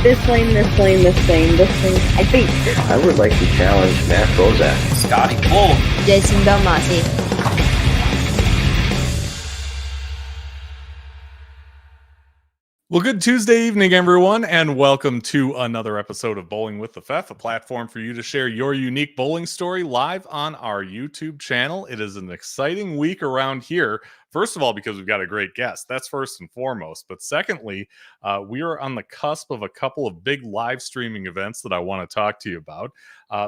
This lane, this lane, this lane, this lane. I think. I would like to challenge Matt Bozak. Scotty Bull. Jason Belmonte. Well, good Tuesday evening, everyone, and welcome to another episode of Bowling with the Fef, a platform for you to share your unique bowling story live on our YouTube channel. It is an exciting week around here. First of all, because we've got a great guest. That's first and foremost. But secondly, we are on the cusp of a couple of big live streaming events that I want to talk to you about.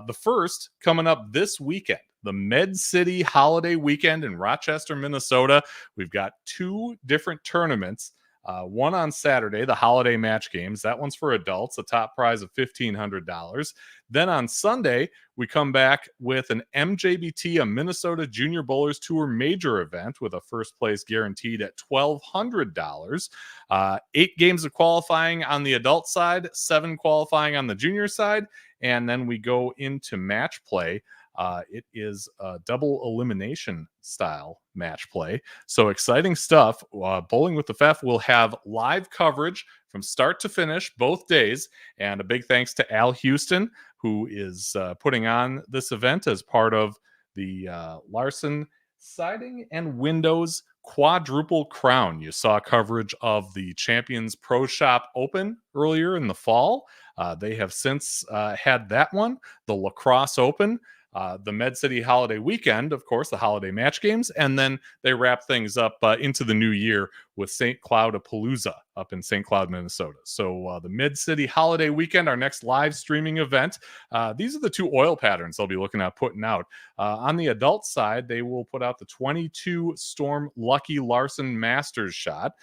The first coming up this weekend, the Med City Holiday Weekend in Rochester, Minnesota. We've got two different tournaments. One on Saturday, the Holiday Match Games. That one's for adults, a top prize of $1,500. Then on Sunday, we come back with an MJBT, a Minnesota Junior Bowlers Tour major event with a first place guaranteed at $1,200. 8 games of qualifying on the adult side, 7 qualifying on the junior side, and then we go into match play. It is a double elimination style match play. So exciting stuff. Bowling with the Fef will have live coverage from start to finish both days. And a big thanks to Al Houston, who is putting on this event as part of the Larson Siding and Windows Quadruple Crown. You saw coverage of the Champions Pro Shop Open earlier in the fall. They have since had that one, the Lacrosse Open, the Med City Holiday Weekend, of course, the Holiday Match Games, and then they wrap things up into the new year with St. Cloud-a-Palooza up in St. Cloud, Minnesota. So the Med City Holiday Weekend, our next live streaming event. These are the two oil patterns they'll be looking at putting out. On the adult side, they will put out the 22 Storm Lucky Larson Masters shot.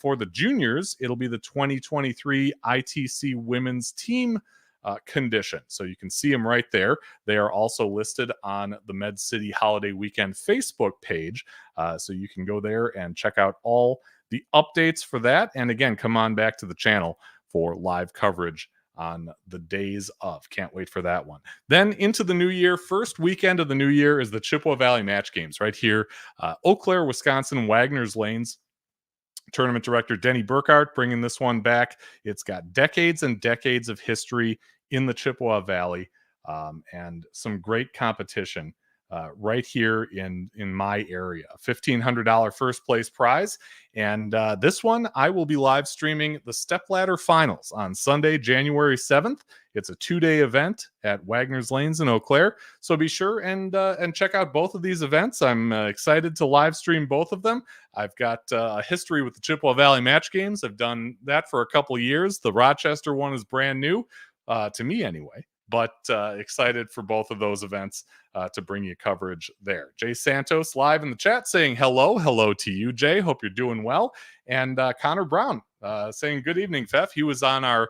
For the juniors, it'll be the 2023 ITC Women's Team condition. So you can see them right there. They are also listed on the Med City Holiday Weekend Facebook page. So you can go there and check out all the updates for that. And again, come on back to the channel for live coverage on the days of. Can't wait for that one. Then into the new year, first weekend of the new year is the Chippewa Valley Match Games right here. Eau Claire, Wisconsin, Wagner's Lanes. Tournament director Denny Burkhardt bringing this one back. It's got decades and decades of history in the Chippewa Valley, and some great competition right here in my area. $1,500 first place prize. And this one, I will be live streaming the Stepladder Finals on Sunday, January 7th. It's a 2-day event at Wagner's Lanes in Eau Claire. So be sure and check out both of these events. I'm excited to live stream both of them. I've got a history with the Chippewa Valley Match Games. I've done that for a couple of years. The Rochester one is brand new, to me anyway. But excited for both of those events to bring you coverage there. Jay Santos live in the chat saying hello. Hello to you, Jay. Hope you're doing well. And Connor Brown saying good evening, Fef. He was on our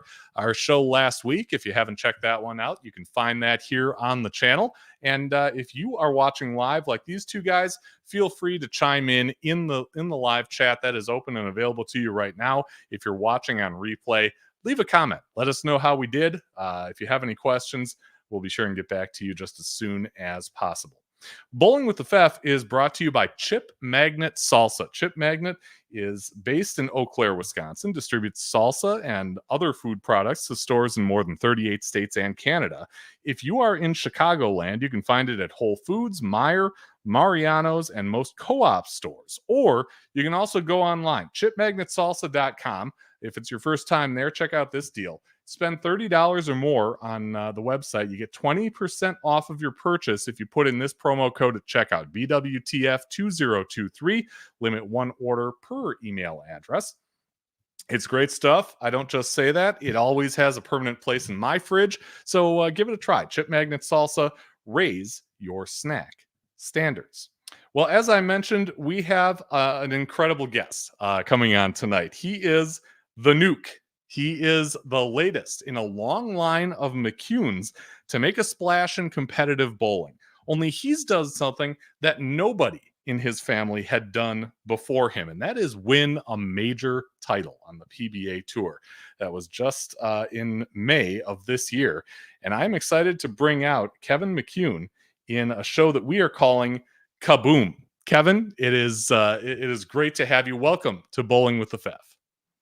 show last week. If you haven't checked that one out, you can find that here on the channel. And if you are watching live like these two guys, feel free to chime in the live chat that is open and available to you right now. If you're watching on replay, leave a comment. Let us know how we did. If you have any questions, we'll be sure and get back to you just as soon as possible. Bowling with the Fef is brought to you by Chip Magnet Salsa. Chip Magnet is based in Eau Claire, Wisconsin, distributes salsa and other food products to stores in more than 38 states and Canada. If you are in Chicagoland, you can find it at Whole Foods, Meijer, Mariano's, and most co-op stores. Or you can also go online, chipmagnetsalsa.com. If it's your first time there, check out this deal. Spend $30 or more on the website. You get 20% off of your purchase if you put in this promo code at checkout, BWTF2023. Limit 1 order per email address. It's great stuff. I don't just say that. It always has a permanent place in my fridge. So give it a try. Chip Magnet Salsa. Raise your snack standards. Well, as I mentioned, we have an incredible guest coming on tonight. He is the Nuke. He is the latest in a long line of McCunes to make a splash in competitive bowling. Only he's done something that nobody in his family had done before him, and that is win a major title on the PBA Tour. That was just in May of this year, and I'm excited to bring out Kevin McCune in a show that we are calling Kaboom. Kevin, it is great to have you. Welcome to Bowling with the Fef.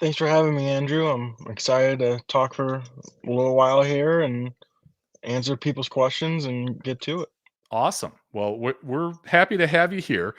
Thanks for having me, Andrew. I'm excited to talk for a little while here and answer people's questions and get to it. Awesome. Well, we're happy to have you here.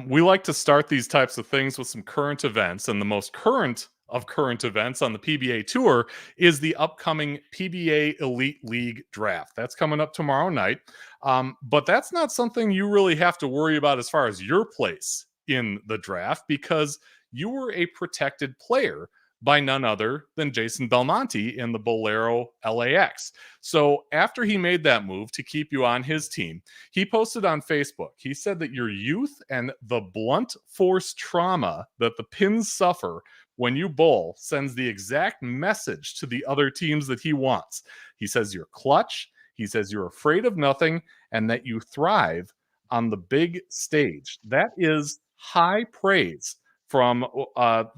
We like to start these types of things with some current events, and the most current of current events on the PBA Tour is the upcoming PBA Elite League draft. That's coming up tomorrow night. But that's not something you really have to worry about as far as your place in the draft because you were a protected player by none other than Jason Belmonte in the Bowlero LAX. So after he made that move to keep you on his team, he posted on Facebook. He said that your youth and the blunt force trauma that the pins suffer when you bowl sends the exact message to the other teams that he wants. He says you're clutch. He says you're afraid of nothing and that you thrive on the big stage. That is high praise from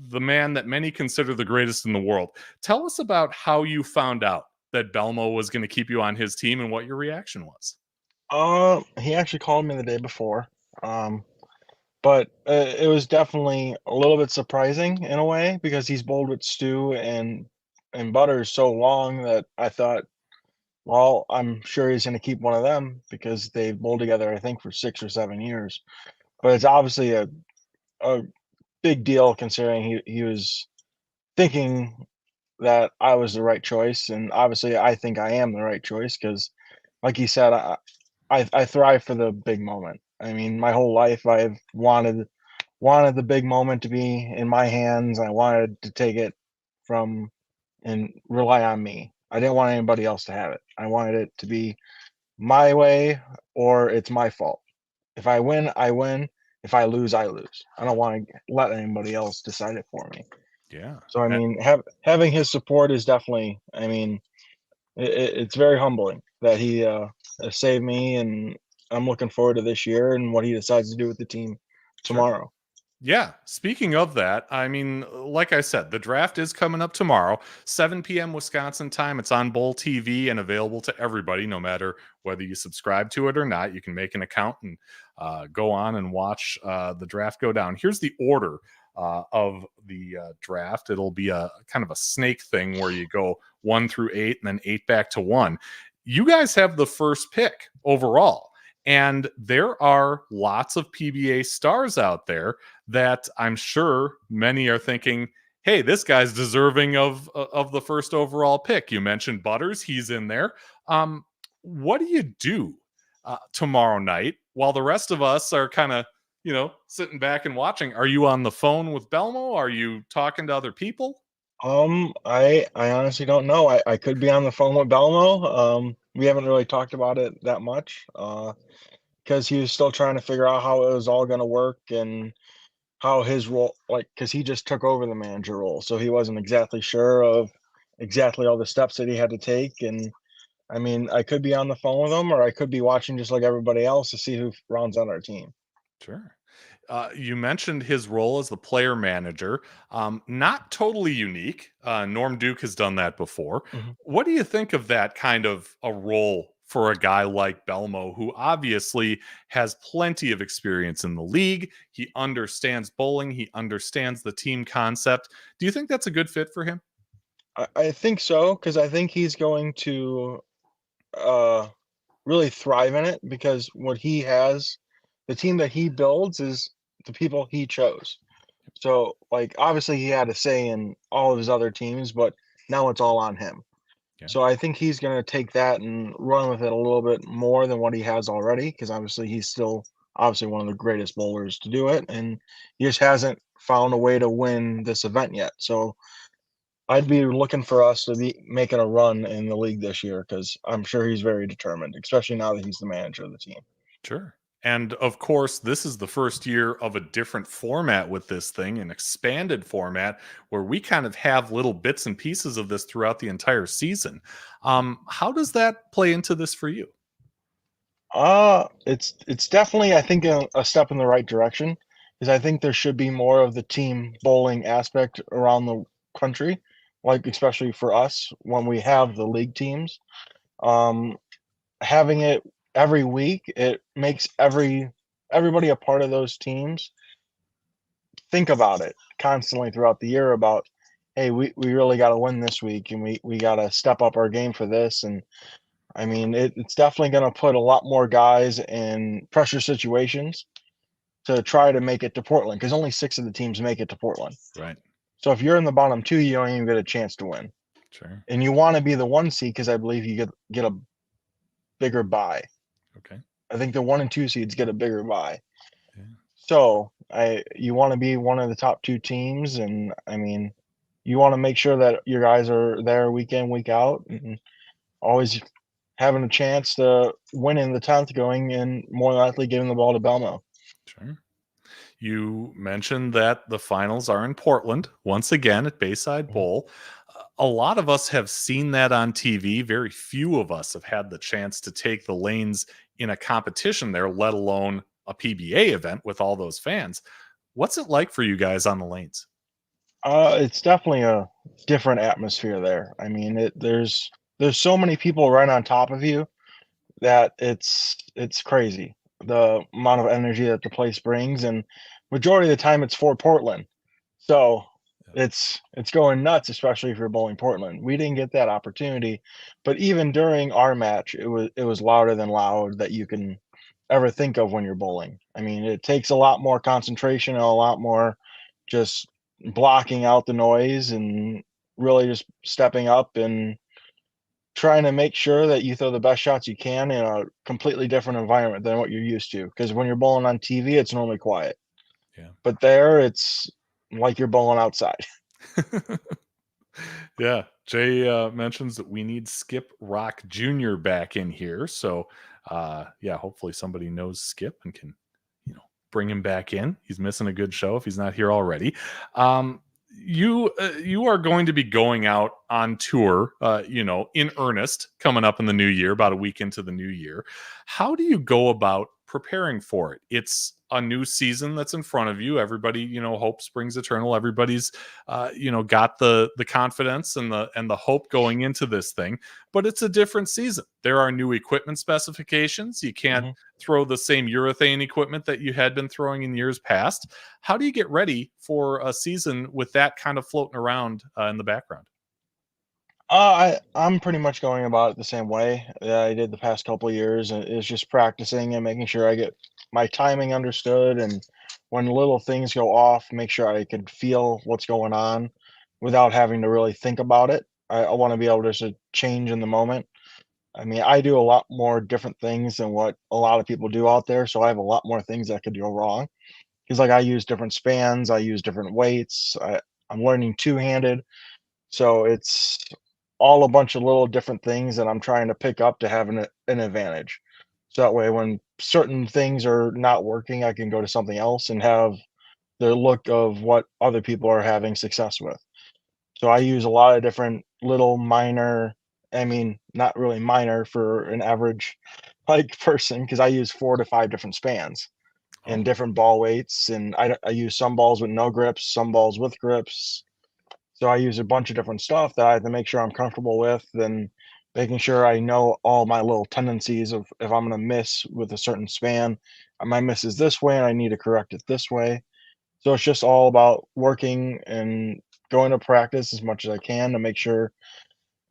the man that many consider the greatest in the world. Tell us about how you found out that Belmo was going to keep you on his team and what your reaction was. He actually called me the day before, but it was definitely a little bit surprising in a way because he's bowled with Stu and Butter so long that I thought, well, I'm sure he's going to keep one of them because they've bowled together, I think, for 6 or 7 years. But it's obviously a big deal considering he was thinking that I was the right choice, and obviously I think I am the right choice because, like you said, I thrive for the big moment. I mean, my whole life I've wanted the big moment to be in my hands. I wanted to take it from and rely on me. I didn't want anybody else to have it. I wanted it to be my way or it's my fault. If I win, I win. If I lose, I lose. I don't want to let anybody else decide it for me. Yeah. So I mean, having his support is definitely. I mean, it's very humbling that he saved me, and I'm looking forward to this year and what he decides to do with the team Sure. tomorrow. Yeah. Speaking of that, I mean, like I said, the draft is coming up tomorrow, 7 p.m. Wisconsin time. It's on Bowl TV and available to everybody, no matter whether you subscribe to it or not. You can make an account and go on and watch the draft go down. Here's the order of the draft. It'll be a kind of a snake thing where you go 1 through 8 and then 8 back to 1. You guys have the first pick overall. And there are lots of PBA stars out there that I'm sure many are thinking, hey, this guy's deserving of the first overall pick. You mentioned Butters, he's in there. What do you do tomorrow night while the rest of us are kind of, sitting back and watching? Are you on the phone with Belmo? Are you talking to other people? I honestly don't know. I could be on the phone with Belmo. We haven't really talked about it that much because he was still trying to figure out how it was all going to work and how his role, like, because he just took over the manager role, so he wasn't exactly sure of exactly all the steps that he had to take. And I mean, I could be on the phone with him, or I could be watching just like everybody else to see who rounds out our team. Sure. You mentioned his role as the player manager. Not totally unique. Norm Duke has done that before. Mhm. What do you think of that kind of a role for a guy like Belmo, who obviously has plenty of experience in the league? He understands bowling, he understands the team concept. Do you think that's a good fit for him? I think so because I think he's going to uh, really thrive in it because what he has, the team that he builds is the people he chose. So, like, obviously, he had a say in all of his other teams, but now it's all on him. Yeah, So I think he's going to take that and run with it a little bit more than what he has already, because obviously he's still obviously one of the greatest bowlers to do it, and he just hasn't found a way to win this event yet. So I'd be looking for us to be making a run in the league this year because I'm sure he's very determined, especially now that he's the manager of the team. sure. And of course, this is the first year of a different format with this thing, an expanded format where we kind of have little bits and pieces of this throughout the entire season. How does that play into this for you? It's definitely I think a step in the right direction because I think there should be more of the team bowling aspect around the country, like especially for us when we have the league teams. Um, Having it every week, it makes everybody a part of those teams think about it constantly throughout the year about hey, we really got to win this week, and we got to step up our game for this. And I mean, it's definitely going to put a lot more guys in pressure situations to try to make it to Portland, because only 6 of the teams make it to Portland. Right. So if you're in the bottom 2, you don't even get a chance to win. Sure. And you want to be the 1 seed, because I believe you get a bigger bye. Okay. I think the 1 and 2 seeds get a bigger bye. Yeah. So you want to be one of the top 2 teams, and I mean, you want to make sure that your guys are there week in, week out, and always having a chance to win in the 10th, going and more likely giving the ball to Belmo. Sure. You mentioned that the finals are in Portland once again at Bayside Bowl. A lot of us have seen that on TV. Very few of us have had the chance to take the lanes in a competition there, let alone a PBA event with all those fans. What's it like for you guys on the lanes? It's definitely a different atmosphere there. I mean, there's so many people right on top of you that it's crazy, the amount of energy that the place brings, and majority of the time it's for Portland. So it's going nuts, especially if you're bowling Portland. We didn't get that opportunity, but even during our match, it was louder than loud that you can ever think of when you're bowling. I mean, it takes a lot more concentration and a lot more just blocking out the noise and really just stepping up and trying to make sure that you throw the best shots you can in a completely different environment than what you're used to. Because when you're bowling on TV, it's normally quiet. Yeah. But there, it's like you're bowling outside. Yeah. Jay mentions that we need Skip Rock Jr. back in here. So, yeah, hopefully somebody knows Skip and can, bring him back in. He's missing a good show if he's not here already. You are going to be going out on tour, in earnest coming up in the new year, about a week into the new year. How do you go about preparing for it? It's a new season that's in front of you. Everybody, hope springs eternal. Everybody's, got the confidence and the hope going into this thing, but it's a different season. There are new equipment specifications. You can't throw the same urethane equipment that you had been throwing in years past. How do you get ready for a season with that kind of floating around in the background? I'm pretty much going about it the same way that I did the past couple of years. And it's just practicing and making sure I get my timing understood, and when little things go off, make sure I can feel what's going on without having to really think about it. I want to be able to just change in the moment. I mean, I do a lot more different things than what a lot of people do out there, so I have a lot more things that could go wrong. Because like I use different spans, I use different weights. I'm learning two-handed, so it's all a bunch of little different things that I'm trying to pick up to have an advantage. So that way, when certain things are not working, I can go to something else and have the look of what other people are having success with. So I use a lot of different little minor, I mean, not really minor for an average like person, because I use 4 to 5 different spans and different ball weights, and I use some balls with no grips, some balls with grips. So I use a bunch of different stuff that I have to make sure I'm comfortable with, and making sure I know all my little tendencies of if I'm going to miss with a certain span, my miss is this way and I need to correct it this way. So it's just all about working and going to practice as much as I can to make sure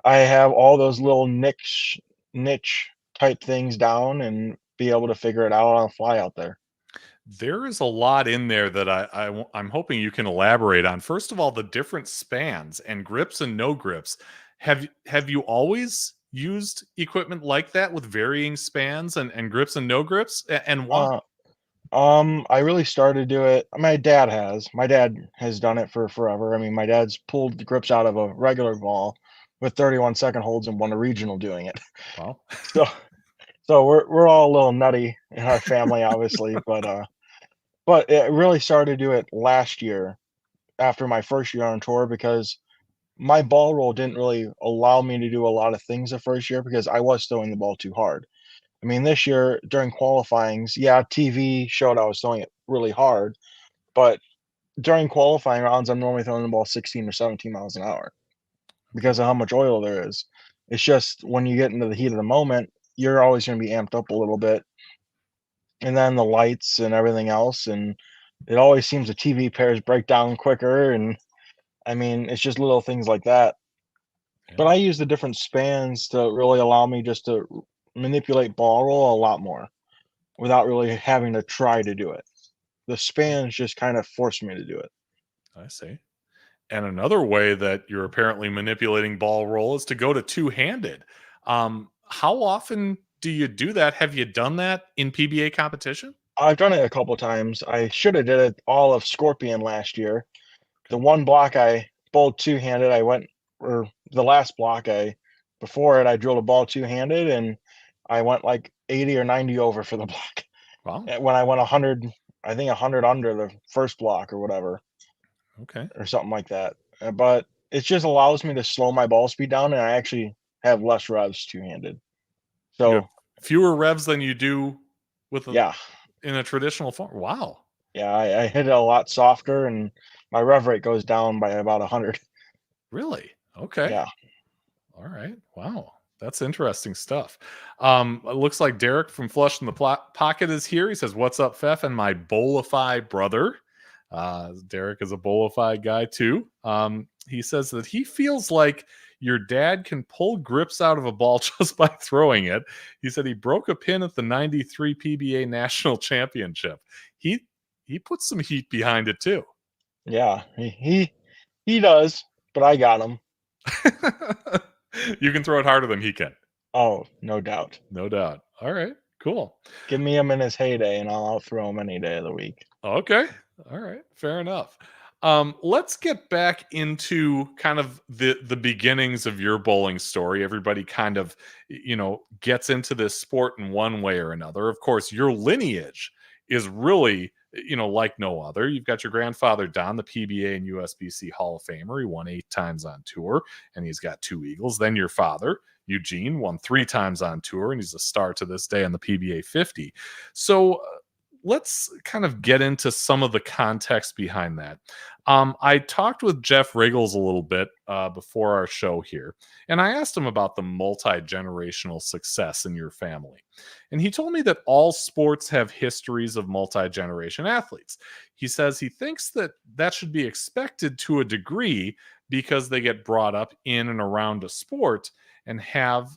I have all those little niche type things down and be able to figure it out on the fly out there. There is a lot in there that I'm hoping you can elaborate on. First of all, the different spans and grips and no grips. Have you always used equipment like that with varying spans and grips and no grips? And why? I really started to do it. My dad has. My dad has done it for forever. I mean, my dad's pulled the grips out of a regular ball with 31-second holds and won a regional doing it. Wow. So so we're all a little nutty in our family, obviously, but it really started to do it last year after my first year on tour, because my ball roll didn't really allow me to do a lot of things the first year because I was throwing the ball too hard. I mean, this year during qualifyings, yeah, TV showed I was throwing it really hard, but during qualifying rounds, I'm normally throwing the ball 16 or 17 miles an hour because of how much oil there is. It's just when you get into the heat of the moment, you're always going to be amped up a little bit. And then the lights and everything else. And it always seems the TV pairs break down quicker. And I mean, it's just little things like that. But I use the different spans to really allow me just to manipulate ball roll a lot more without really having to try to do it. The spans just kind of force me to do it. I see. And another way that you're apparently manipulating ball roll is to go to two-handed. How often do you do that? Have you done that in PBA competition? I've done it a couple times. I should have did it all of Scorpion last year. The one block I bowled two-handed, or the last block before it, I drilled a ball two-handed and I went like 80 or 90 over for the block. Wow. When I went 100, I think 100 under the first block or whatever, Okay. or something like that. But it just allows me to slow my ball speed down, and I actually have less revs two-handed. You So have fewer revs than you do with yeah, in a traditional form. Wow. yeah, I hit it a lot softer, and my rev rate goes down by about 100. Really? Okay. Yeah. All right. Wow. That's interesting stuff. It looks like Derek from Flush in the Pocket is here. He says, "What's up, Fef and my Bolify brother?" Derek is a Bolify guy too. He says that he feels like your dad can pull grips out of a ball just by throwing it. He said he broke a pin at the '93 PBA National Championship. He put some heat behind it too. Yeah, he does, but I got him. You can throw it harder than he can. Oh, no doubt. No doubt. All right, cool. Give me him in his heyday, and I'll throw him any day of the week. Okay. All right. Fair enough. Let's get back into kind of the beginnings of your bowling story. Everybody kind of, gets into this sport in one way or another. Of course, your lineage is really, like no other. You've got your grandfather, Don, the PBA and USBC Hall of Famer. He won 8 times on tour, and he's got 2 Eagles. Then your father, Eugene, won 3 times on tour, and he's a star to this day on the PBA 50. So let's kind of get into some of the context behind that. I talked with Jeff Riggles a little bit before our show here, and I asked him about the multi-generational success in your family. And he told me that all sports have histories of multi-generation athletes. He says he thinks that should be expected to a degree because they get brought up in and around a sport and have,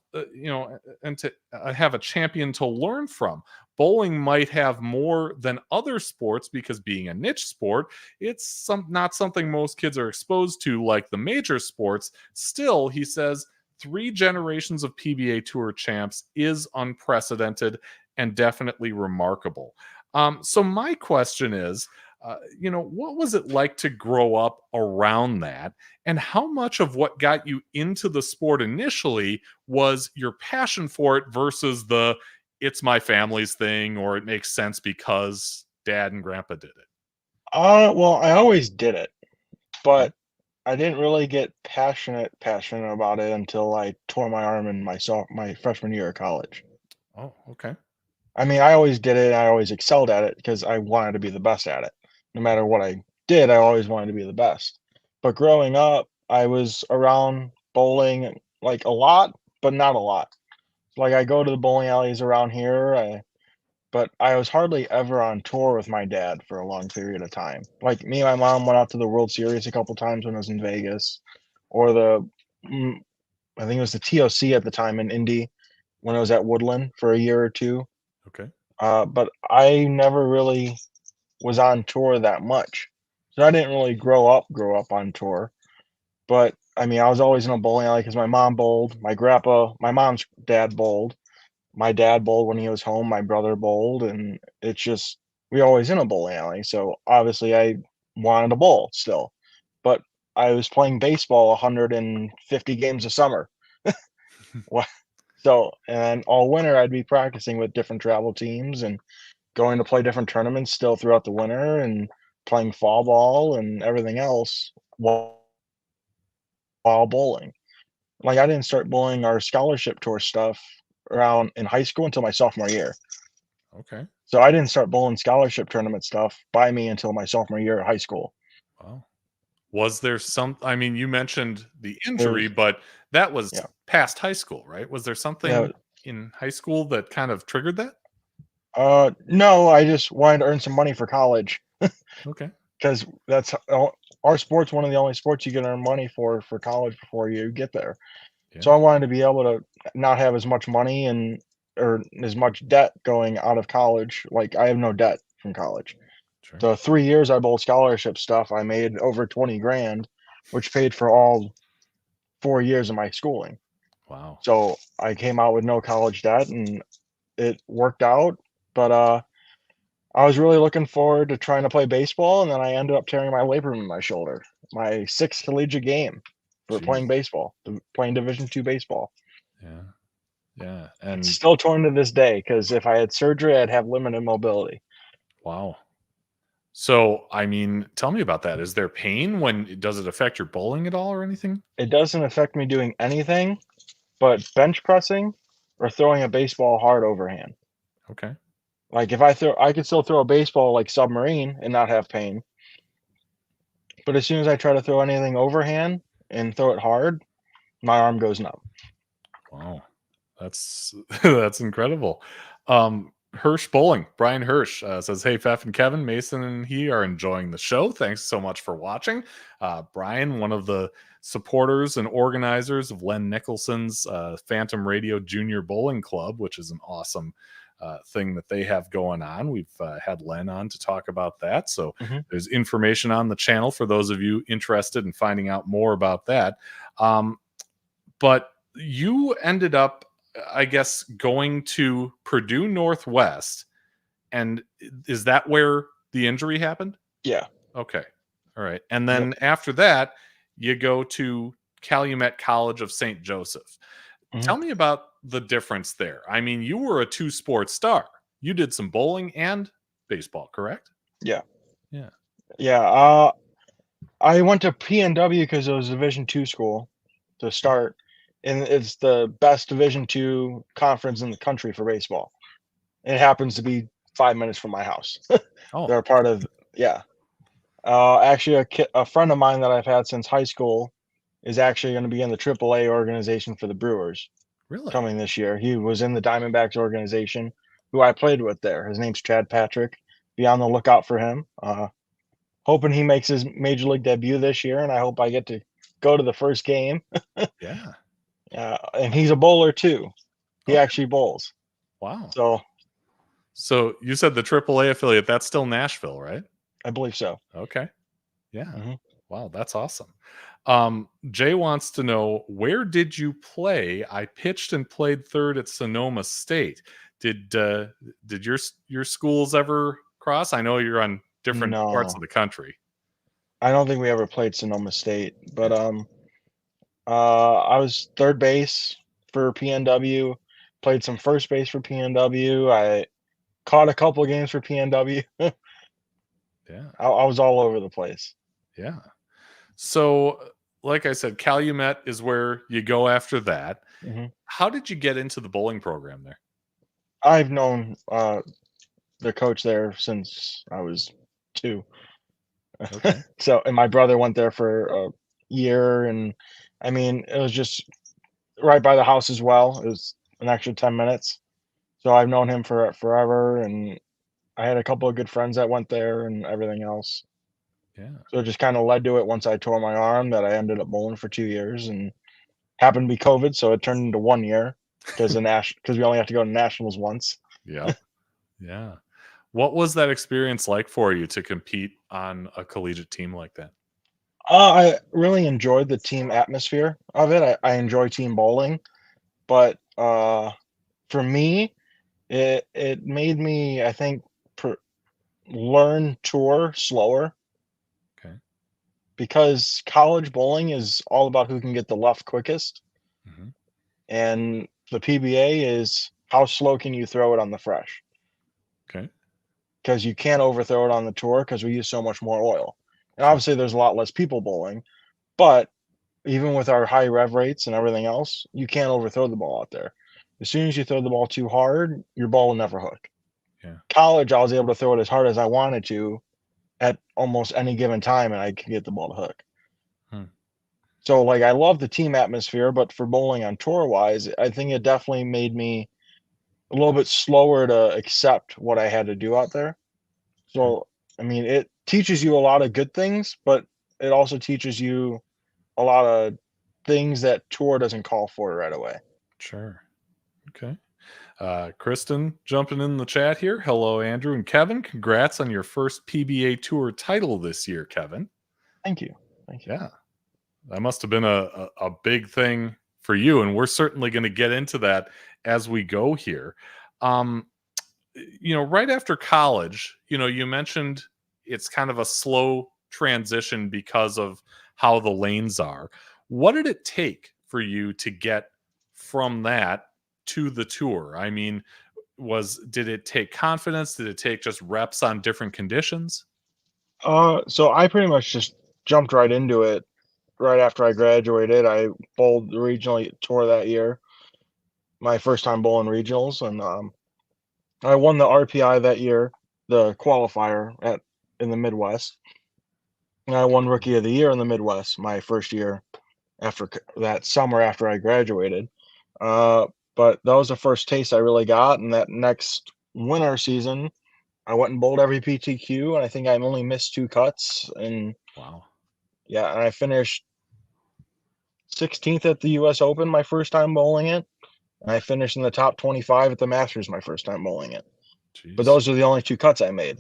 and to have a champion to learn from. Bowling might have more than other sports because being a niche sport, it's not something most kids are exposed to like the major sports. Still, he says 3 generations of PBA Tour champs is unprecedented and definitely remarkable. So my question is, what was it like to grow up around that? And how much of what got you into the sport initially was your passion for it versus it's my family's thing, or it makes sense because dad and grandpa did it? Well, I always did it, but I didn't really get passionate about it until I tore my arm in my freshman year of college. Oh, okay. I mean, I always did it. I always excelled at it because I wanted to be the best at it. No matter what I did, I always wanted to be the best. But growing up, I was around bowling like a lot, but not a lot. Like I go to the bowling alleys around here, but I was hardly ever on tour with my dad for a long period of time. Like me and my mom went out to the World Series a couple times when I was in Vegas, or I think it was the TOC at the time in Indy when I was at Woodland for a year or 2. Okay. But I never really was on tour that much, so I didn't really grow up on tour. But I mean, I was always in a bowling alley because my mom bowled, my mom's dad bowled, my dad bowled when he was home, my brother bowled, and it's just we always in a bowling alley. So obviously, I wanted to bowl still, but I was playing baseball 150 games a summer. So, and all winter I'd be practicing with different travel teams and going to play different tournaments still throughout the winter and playing fall ball and everything else while bowling. Like I didn't start bowling our scholarship tour stuff around in high school until my sophomore year. Okay. So I didn't start bowling scholarship tournament stuff by me until my sophomore year of high school. Wow. Was there you mentioned the injury, but that was past high school, right? Was there something in high school that kind of triggered that? No, I just wanted to earn some money for college. Okay. Because our sport's one of the only sports you can earn money for college before you get there. Yeah. So I wanted to be able to not have as much money or as much debt going out of college. Like I have no debt from college. Sure. The 3 years I bowled scholarship stuff, I made over 20 grand, which paid for all 4 years of my schooling. Wow. So I came out with no college debt and it worked out. But I was really looking forward to trying to play baseball, and then I ended up tearing my labrum in my shoulder. My sixth collegiate game for Jeez. playing baseball, playing Division II baseball. Yeah. Yeah. It's And still torn to this day because if I had surgery, I'd have limited mobility. wow. So, I mean, tell me about that. Is there pain does it affect your bowling at all or anything? It doesn't affect me doing anything but bench pressing or throwing a baseball hard overhand. Okay. Like if I could still throw a baseball like submarine and not have pain. But as soon as I try to throw anything overhand and throw it hard, my arm goes numb. Wow. That's that's incredible. Hirsch Bowling, Brian Hirsch says, "Hey, Pfeff and Kevin, Mason and he are enjoying the show. Thanks so much for watching." Brian, one of the supporters and organizers of Len Nicholson's Phantom Radio Junior Bowling Club, which is an awesome thing that they have going on. We've had Len on to talk about that. So there's information on the channel for those of you interested in finding out more about that. But you ended up, I guess, going to Purdue Northwest. And is that where the injury happened? Yeah. Okay. All right. And then after that, you go to Calumet College of St. Joseph. Tell me about the difference there. I mean, you were a two-sport star. You did some bowling and baseball, correct? Yeah. Yeah. Yeah. I went to PNW because it was a Division II school to start, and it's the best Division II conference in the country for baseball. It happens to be 5 minutes from my house. Oh, They're a part of actually a friend of mine that I've had since high school is actually going to be in the AAA organization for the Brewers really? coming this year. He was in the Diamondbacks organization, who I played with there. His name's Chad Patrick. Be on the lookout for him. Hoping he makes his major league debut this year, and I hope I get to go to the first game. Yeah. And he's a bowler too. He actually bowls. Wow. So you said the AAA affiliate, that's still Nashville, right? I believe so. Okay. Yeah. Mhm. Wow, that's awesome. Jay wants to know, where did you play? I pitched and played third at Sonoma State. Did your schools ever cross? I know you're on different parts No. of the country. I don't think we ever played Sonoma State, but I was third base for PNW, played some first base for PNW. I caught a couple of games for PNW. Yeah. I was all over the place. Yeah. So, like I said, Calumet is where you go after that. How did you get into the bowling program there? I've known the coach there since I was 2. Okay. So, and my brother went there for a year, and I mean, it was just right by the house as well. It was an extra 10 minutes. So I've known him for forever, and I had a couple of good friends that went there and everything else. Yeah. So it just kind of led to it once I tore my arm that I ended up bowling for 2 years, and happened to be COVID, so it turned into 1 year because we only have to go to nationals once. Yeah. Yeah. What was that experience like for you to compete on a collegiate team like that? I really enjoyed the team atmosphere of it. I enjoy team bowling, but for me, it made me, I think, learn tour slower. Okay. Because college bowling is all about who can get the left quickest, and the PBA is how slow can you throw it on the fresh. Okay. Because you can't overthrow it on the tour because we use so much more oil. And obviously there's a lot less people bowling, but even with our high rev rates and everything else, you can't overthrow the ball out there. As soon as you throw the ball too hard, your ball will never hook. Yeah. College, I was able to throw it as hard as I wanted to at almost any given time, and I could get the ball to hook. So, like, I love the team atmosphere, but for bowling on tour wise, I think it definitely made me a little bit slower to accept what I had to do out there. So, I mean, it teaches you a lot of good things, but it also teaches you a lot of things that tour doesn't call for right away. Sure. Okay. Kristen jumping in the chat here. Hello, Andrew and Kevin. Congrats on your first PBA Tour title this year, Kevin. Thank you. Yeah. That must have been a big thing for you, and we're certainly going to get into that as we go here. Right after college, you mentioned it's kind of a slow transition because of how the lanes are. What did it take for you to get from that to the tour? I mean, did it take confidence? Did it take just reps on different conditions? So I pretty much just jumped right into it right after I graduated. I bowled the regional tour that year, my first time bowling regionals, and I won the RPI that year, the qualifier in the Midwest. And I won Rookie of the Year in the Midwest my first year after that summer after I graduated. But that was the first taste I really got. And that next winter season, I went and bowled every PTQ, and I think I only missed 2 cuts. And Wow. yeah, and I finished 16th at the U.S. Open my first time bowling it. And I finished in the top 25 at the Masters my first time bowling it. Jeez. But those are the only 2 cuts I made.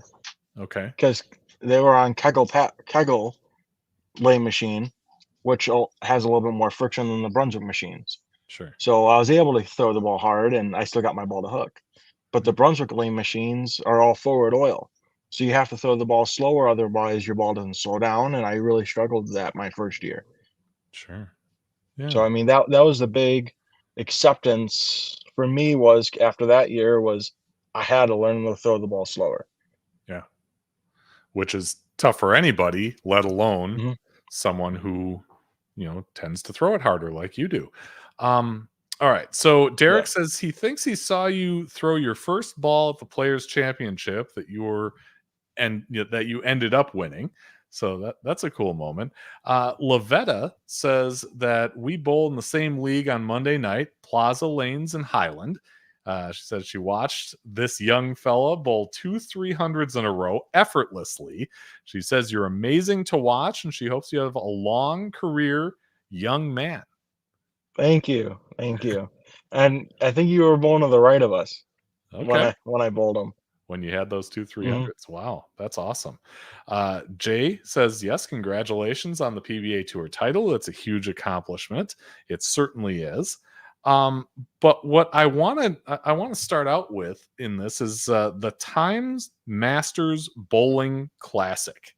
Okay. Because they were on Kegel lane machine, which has a little bit more friction than the Brunswick machines. Sure. So I was able to throw the ball hard, and I still got my ball to hook. But the Brunswick lane machines are all forward oil. So you have to throw the ball slower, otherwise your ball doesn't slow down. And I really struggled with that my first year. Sure. Yeah. So I mean that was the big acceptance for me, was after that year was I had to learn to throw the ball slower. Yeah. Which is tough for anybody, let alone someone who, tends to throw it harder like you do. All right. So Derek says he thinks he saw you throw your first ball at the Players Championship that you ended up winning. So that's a cool moment. Lavetta says that we bowl in the same league on Monday night, Plaza Lanes in Highland. She said she watched this young fella bowl 2 300s in a row effortlessly. She says you're amazing to watch, and she hopes you have a long career, young man. Thank you. And I think you were one of the right of us Okay. when I bowled them. When you had those 2 300s. Wow, that's awesome. Jay says, yes, congratulations on the PBA Tour title. That's a huge accomplishment. It certainly is. But what I want to start out with in this is the Times Masters Bowling Classic.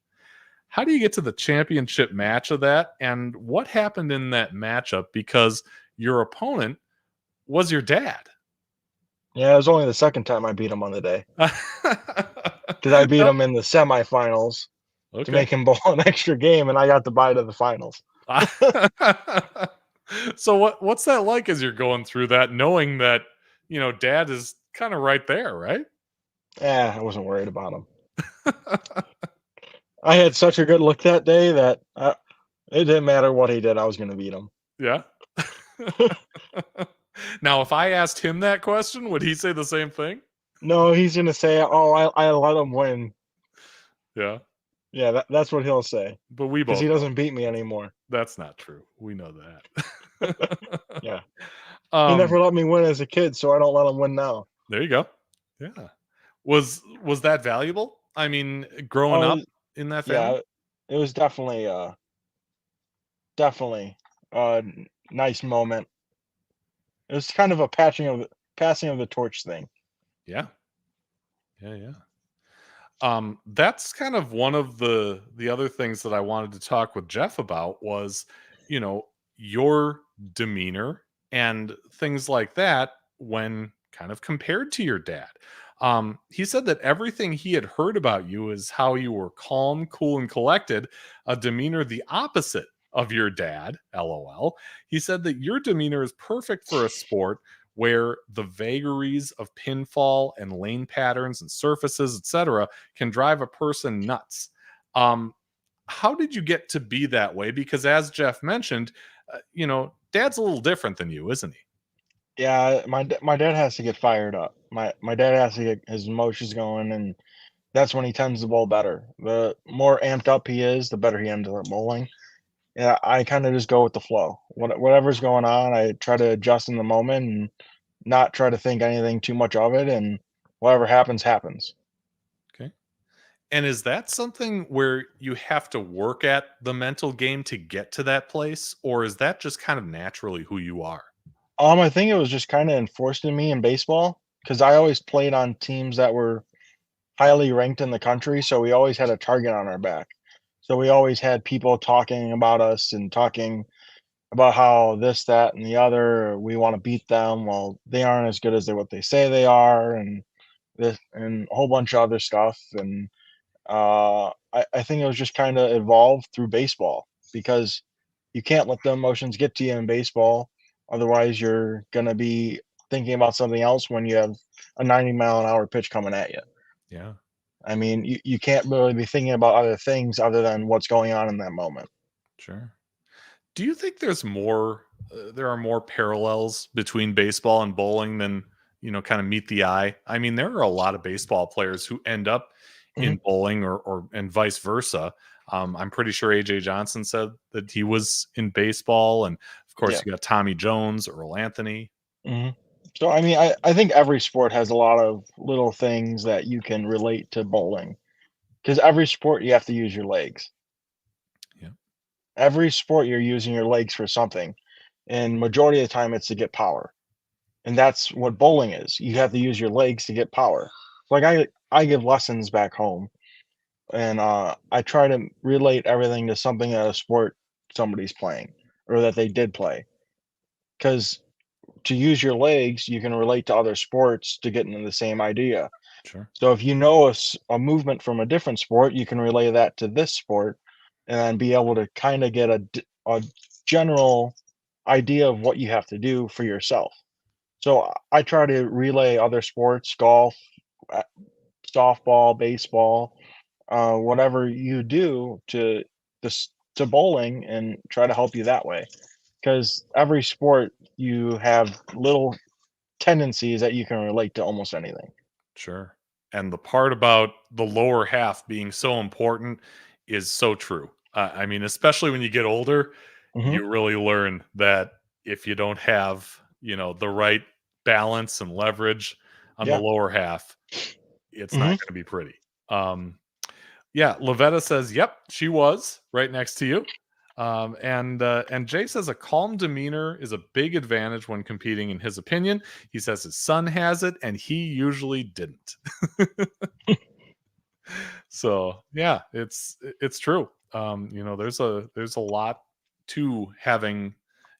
How do you get to the championship match of that? And what happened in that matchup? Because your opponent was your dad. Yeah, it was only the second time I beat him on the day. Because I beat him in the semifinals to make him bowl an extra game, and I got the bye to the finals. So what's that like as you're going through that, knowing that, dad is kind of right there, right? Yeah, I wasn't worried about him. I had such a good look that day that it didn't matter what he did. I was going to beat him. Yeah. Now, if I asked him that question, would he say the same thing? No, he's going to say, oh, I let him win. Yeah. Yeah, that's what he'll say. But we both, because he doesn't beat me anymore. That's not true. We know that. Yeah. He never let me win as a kid, so I don't let him win now. There you go. Yeah. Was that valuable? I mean, growing up in that family? Yeah, it was definitely a nice moment. It was kind of a passing of the torch thing. Yeah. That's kind of one of the other things that I wanted to talk with Jeff about was, your demeanor and things like that when kind of compared to your dad. He said that everything he had heard about you is how you were calm, cool, and collected, a demeanor the opposite of your dad, LOL. He said that your demeanor is perfect for a sport where the vagaries of pinfall and lane patterns and surfaces, etc., can drive a person nuts. How did you get to be that way? Because as Jeff mentioned, dad's a little different than you, isn't he? Yeah, my dad has to get fired up. My dad has to get his emotions going, and that's when he tends to bowl better. The more amped up he is, the better he ends up bowling. Yeah, I kind of just go with the flow. Whatever's going on, I try to adjust in the moment and not try to think anything too much of it, and whatever happens, happens. Okay. And is that something where you have to work at the mental game to get to that place, or is that just kind of naturally who you are? I think it was just kind of enforced in me in baseball because I always played on teams that were highly ranked in the country, so we always had a target on our back. So we always had people talking about us and talking about how this, that, and the other, we want to beat them. Well, they aren't as good as what they say they are, and this and a whole bunch of other stuff. And I think it was just kind of evolved through baseball because you can't let the emotions get to you in baseball. Otherwise, you're going to be thinking about something else when you have a 90-mile-an-hour pitch coming at you. Yeah. I mean, you can't really be thinking about other things other than what's going on in that moment. Sure. Do you think there are more parallels between baseball and bowling than, kind of meet the eye? I mean, there are a lot of baseball players who end up Mhm. in bowling or and vice versa. I'm pretty sure AJ Johnson said that he was in baseball. And of Yeah. course, you got Tommy Jones, Earl Anthony. hmm So, I mean, I think every sport has a lot of little things that you can relate to bowling because every sport you have to use your legs. Yeah. Every sport you're using your legs for something, and majority of the time it's to get power, and that's what bowling is. You have to use your legs to get power. Like I give lessons back home, and I try to relate everything to something at a sport somebody's playing or that they did play. Because to use your legs, you can relate to other sports to get into the same idea. Sure. So if you know a movement from a different sport, you can relay that to this sport, and then be able to kind of get a general idea of what you have to do for yourself. So I try to relay other sports, golf, uh, softball, baseball, whatever you do to this to bowling, and try to help you that way. Because every sport you have little tendencies that you can relate to almost anything. Sure. And the part about the lower half being so important is so true. I mean, especially when you get older, hmm you really learn that if you don't have, the right balance and leverage on the Yeah. lower half, it's not hmm going to be pretty. Um, yeah, Lavetta says, "Yep, she was right next to you." And Jay says a calm demeanor is a big advantage when competing. In his opinion, he says his son has it, and he usually didn't. So yeah, it's true. There's a lot to having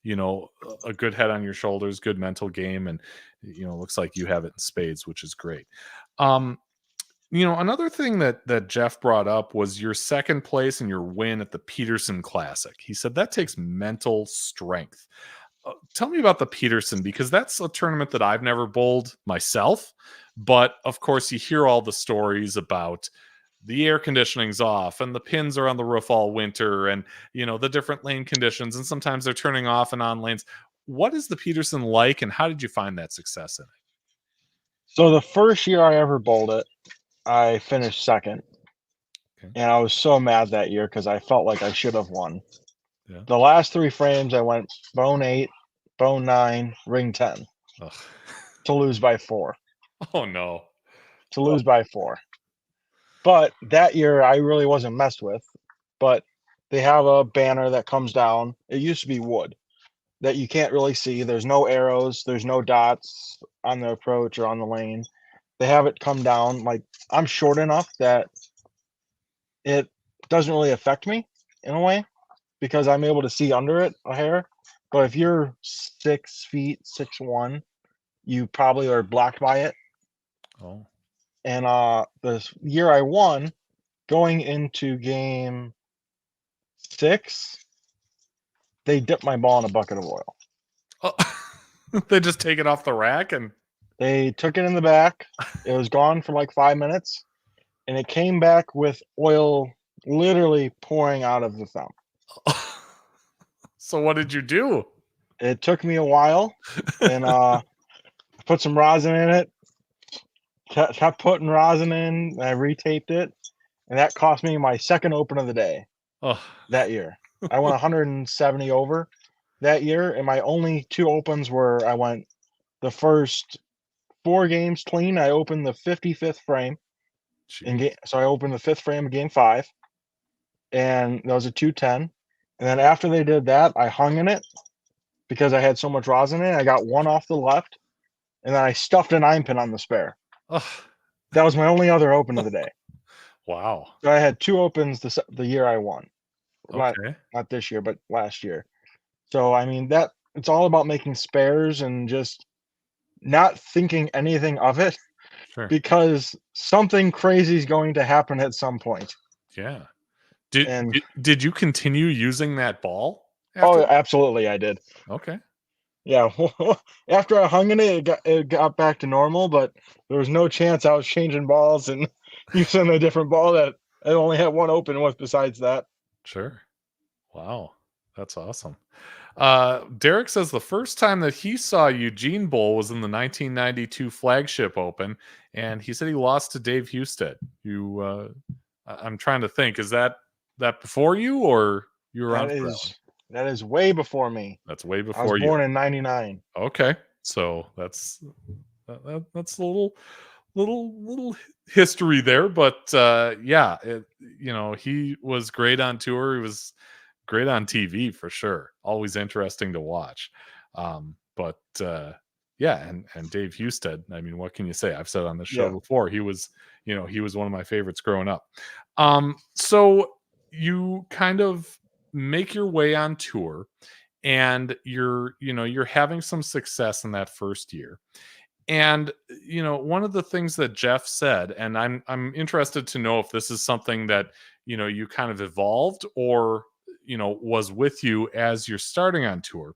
a good head on your shoulders, good mental game, and looks like you have it in spades, which is great. Um, another thing that Jeff brought up was your second place and your win at the Peterson Classic. He said that takes mental strength. Tell me about the Peterson, because that's a tournament that I've never bowled myself, but of course you hear all the stories about the air conditioning's off and the pins are on the roof all winter, and the different lane conditions, and sometimes they're turning off and on lanes. What is the Peterson like, and how did you find that success in it? So the first year I ever bowled it, I finished second, Okay. and I was so mad that year because I felt like I should have won. Yeah. The last three frames, I went bone 8, bone 9, ring 10 Ugh. to lose by 4. Oh no. To lose by 4. But that year, I really wasn't messed with. But they have a banner that comes down. It used to be wood that you can't really see. There's no arrows. There's no dots on the approach or on the lane. They have it come down. Like, I'm short enough that it doesn't really affect me in a way because I'm able to see under it a hair. But if you're 6 feet, 6'1", you probably are blocked by it. Oh. And the year I won, going into game 6, they dipped my ball in a bucket of oil. Oh. They just take it off the rack and They took it in the back. It was gone for like 5 minutes, and it came back with oil literally pouring out of the thumb. So what did you do? It took me a while, and put some rosin in it, kept putting rosin in. And I retaped it, and that cost me my second open of the day Oh, that year. I went 170 over that year, and my only 2 opens were I went the first 4 games clean. I opened the 55th frame geez. so I opened the 5th frame of game 5, and that was a 210. And then after they did that, I hung in it because I had so much rosin in it. I got 1 off the left, and then I stuffed a 9-pin on the spare. Oh, That was my only other open of the day. wow. So I had 2 opens the year I won. Okay. Not this year, but last year. So, I mean, that it's all about making spares and just not thinking anything of it Sure. because something crazy is going to happen at some point. Yeah. Did And did you continue using that ball oh, after? absolutely, I did. Okay. Yeah, after I hung in it, it got back to normal, but there was no chance I was changing balls and using a different ball that I only had 1 open with besides that. Sure. Wow. That's awesome. Derek says the first time that he saw Eugene Bowl was in the 1992 Flagship Open, and he said he lost to Dave Husted. I'm trying to think. Is that before you, or you were around That for that one? that is way before me. That's way I was before you. born in '99. Okay, so that's a little history there, but yeah, he was great on tour. He was great on TV for sure. Always interesting to watch. But yeah, and Dave Husted. I mean, what can you say? I've said on the show Yeah. before, he was one of my favorites growing up. So you kind of make your way on tour, and you're having some success in that first year. And one of the things that Jeff said, and I'm interested to know if this is something that you kind of evolved or was with you as you're starting on tour.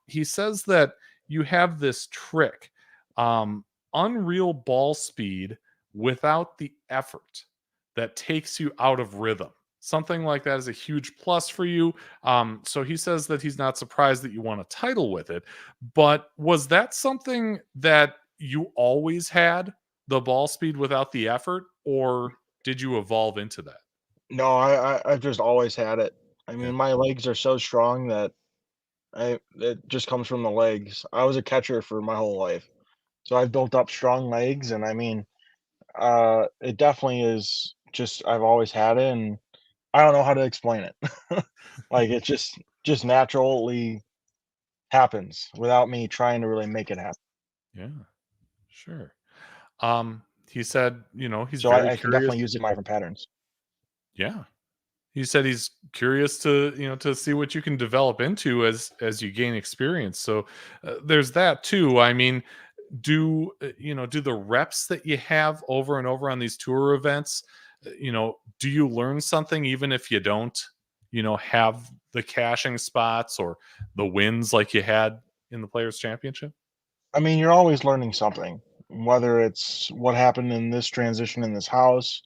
He says that you have this trick, unreal ball speed without the effort, that takes you out of rhythm. Something like that is a huge plus for you. So he says that he's not surprised that you won a title with it. But was that something that you always had, the ball speed without the effort, or did you evolve into that? No, I've just always had it. I Yeah, mean, my legs are so strong that it just comes from the legs. I was a catcher for my whole life, so I've built up strong legs, and I mean, it definitely is just I've always had it, and I don't know how to explain it. Like it just naturally happens without me trying to really make it happen. yeah, sure. He said, he's So very I can curious. definitely use it in my different patterns. Yeah. He said he's curious to to see what you can develop into as you gain experience. So there's that too. I mean, do the reps that you have over and over on these tour events, do you learn something even if you don't have the caching spots or the wins like you had in the Players Championship? I mean, you're always learning something, whether it's what happened in this transition in this house,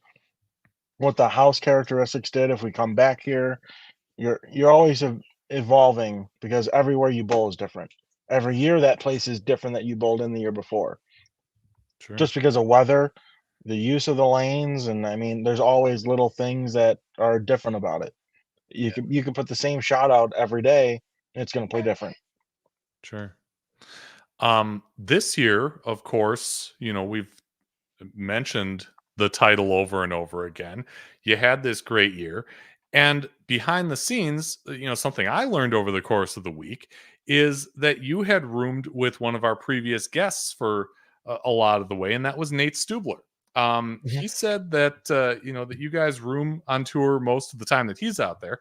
what the house characteristics did if we come back here. You're always evolving because everywhere you bowl is different. Every year that place is different that you bowled in the year before. Sure. Just because of weather, the use of the lanes, and I mean, there's always little things that are different about it. Yeah, You can put the same shot out every day, and it's going to play different. sure. This year, of course, we've mentioned the title over and over again. You had this great year. And behind the scenes, something I learned over the course of the week is that you had roomed with one of our previous guests for a lot of the way, and that was Nate Stubler. Mhm. He said that that you guys room on tour most of the time that he's out there.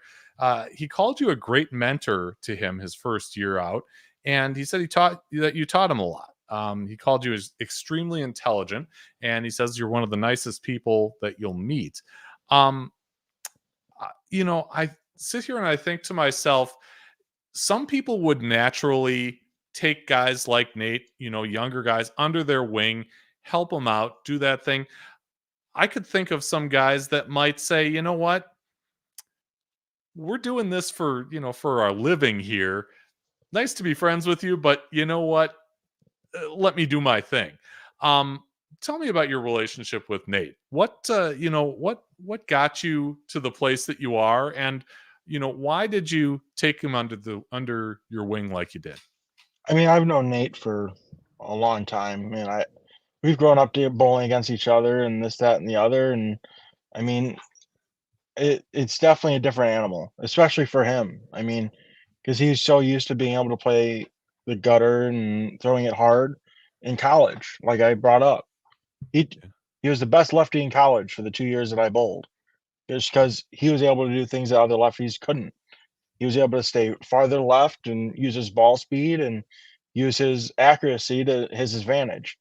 He called you a great mentor to him his first year out, and he said you taught him a lot. He called you as extremely intelligent, and he says you're one of the nicest people that you'll meet. Um, I sit here and I think to myself, some people would naturally take guys like Nate, younger guys under their wing, help them out, do that thing. I could think of some guys that might say, you know what, we're doing this for our living here. Nice to be friends with you, but you know what? Let me do my thing. Um, tell me about your relationship with Nate. What what got you to the place that you are, and why did you take him under your wing like you did? I mean, I've known Nate for a long time. We've grown up bowling against each other and this, that, and the other. And I mean, it's definitely a different animal, especially for him. I mean, because he's so used to being able to play the gutter and throwing it hard in college, like I brought up. He he was the best lefty in college for the 2 years that I bowled, just because he was able to do things that other lefties couldn't. He was able to stay farther left and use his ball speed and use his accuracy to his advantage.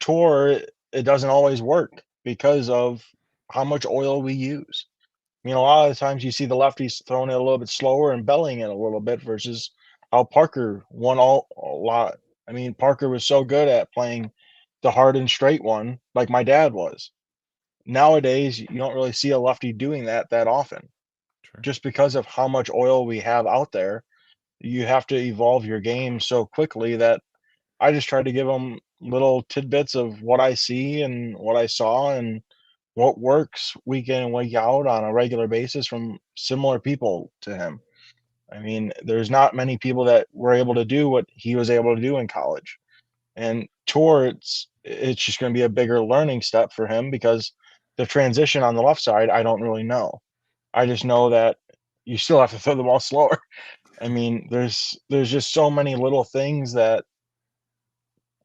Tour, it doesn't always work because of how much oil we use. A lot of the times you see the lefties throwing it a little bit slower and bellying it a little bit versus how Parker won a lot. I mean, Parker was so good at playing the hard and straight one, like my dad was. Nowadays, you don't really see a lefty doing that often, Sure. just because of how much oil we have out there. You have to evolve your game so quickly that I just try to give them little tidbits of what I see and what I saw and what works week in and week out on a regular basis from similar people to him. I mean, there's not many people that were able to do what he was able to do in college. And tour, it's just going to be a bigger learning step for him because the transition on the left side, I don't really know. I just know that you still have to throw the ball slower. I mean, there's just so many little things that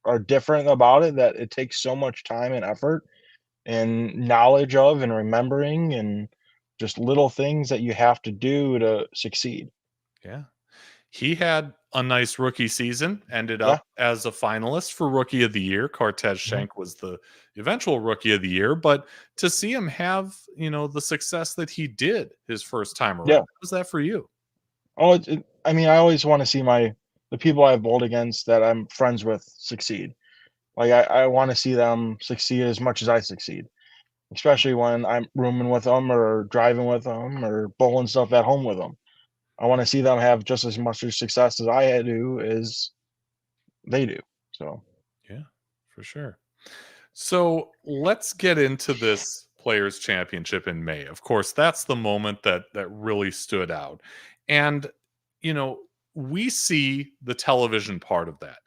are different about it that it takes so much time and effort and knowledge of and remembering and just little things that you have to do to succeed. Yeah. He had a nice rookie season, ended Yeah. up as a finalist for Rookie of the Year. Cortez Mhm. Schenk was the eventual Rookie of the Year, but to see him have, the success that he did his first time around, Yeah. how was that for you? Oh, I mean, I always want to see the people I've bowled against that I'm friends with succeed. Like I want to see them succeed as much as I succeed, especially when I'm rooming with them or driving with them or bowling stuff at home with them. I want to see them have just as much success as I do as they do. So Yeah, for sure. So let's get into this Players Championship in May. Of course, that's the moment that really stood out. And you know, we see the television part of that.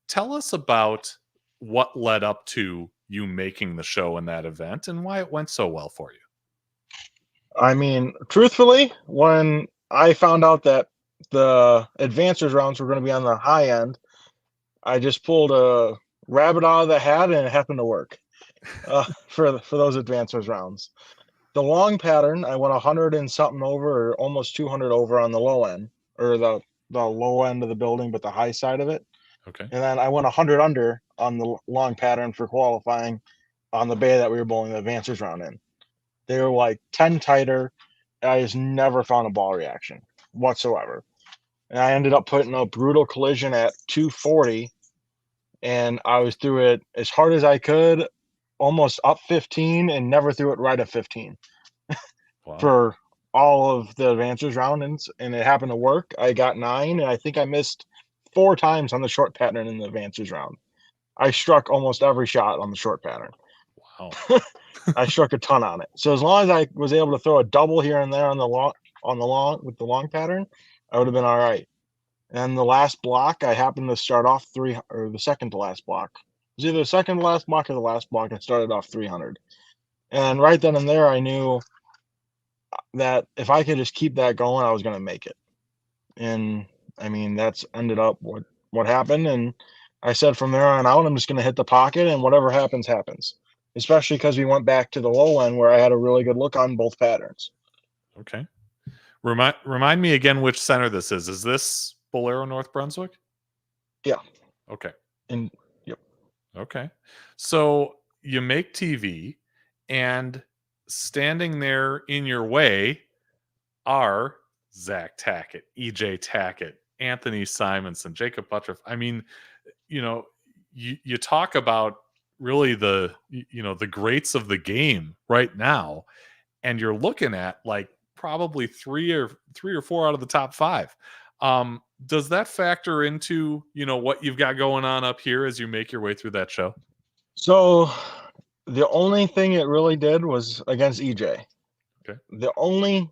Tell us about what led up to you making the show in that event and why it went so well for you. I mean, truthfully, when I found out that the advancers rounds were going to be on the high end, I just pulled a rabbit out of the hat and it happened to work for those advancers rounds. The long pattern, I went 100 and something over, or almost 200 over on the low end, or the low end of the building, but the high side of it. Okay. And then I went 100 under on the long pattern for qualifying on the bay that we were bowling the advancers round in. They were like 10 tighter. I just never found a ball reaction whatsoever. And I ended up putting a brutal collision at 240, and I was through it as hard as I could, almost up 15, and never threw it right at 15 Wow. for all of the advancers round, and it happened to work. I got 9, and I think I missed 4 times on the short pattern in the advancers round. I struck almost every shot on the short pattern. Wow. I struck a ton on it. So as long as I was able to throw a double here and there on the long with the long pattern, I would have been all right. And the last block, I happened to start off the second to last block. It was either the second to last block or the last block. I started off 300, and right then and there, I knew that if I could just keep that going, I was going to make it. And I mean, that's ended up what happened. And I said from there on out, I'm just going to hit the pocket, and whatever happens, happens. Especially because we went back to the low end where I had a really good look on both patterns. Okay. Remind me again which center this is. Is this Bowlero, North Brunswick? Yeah. Okay. And yep. Okay. So you make TV, and standing there in your way are Zach Tackett, EJ Tackett, Anthony Simonsen, Jakob Butturff. I mean, you talk about really the greats of the game right now, and you're looking at like probably three or four out of the top 5. Does that factor into what you've got going on up here as you make your way through that show? So The only thing it really did was against EJ. Okay. The only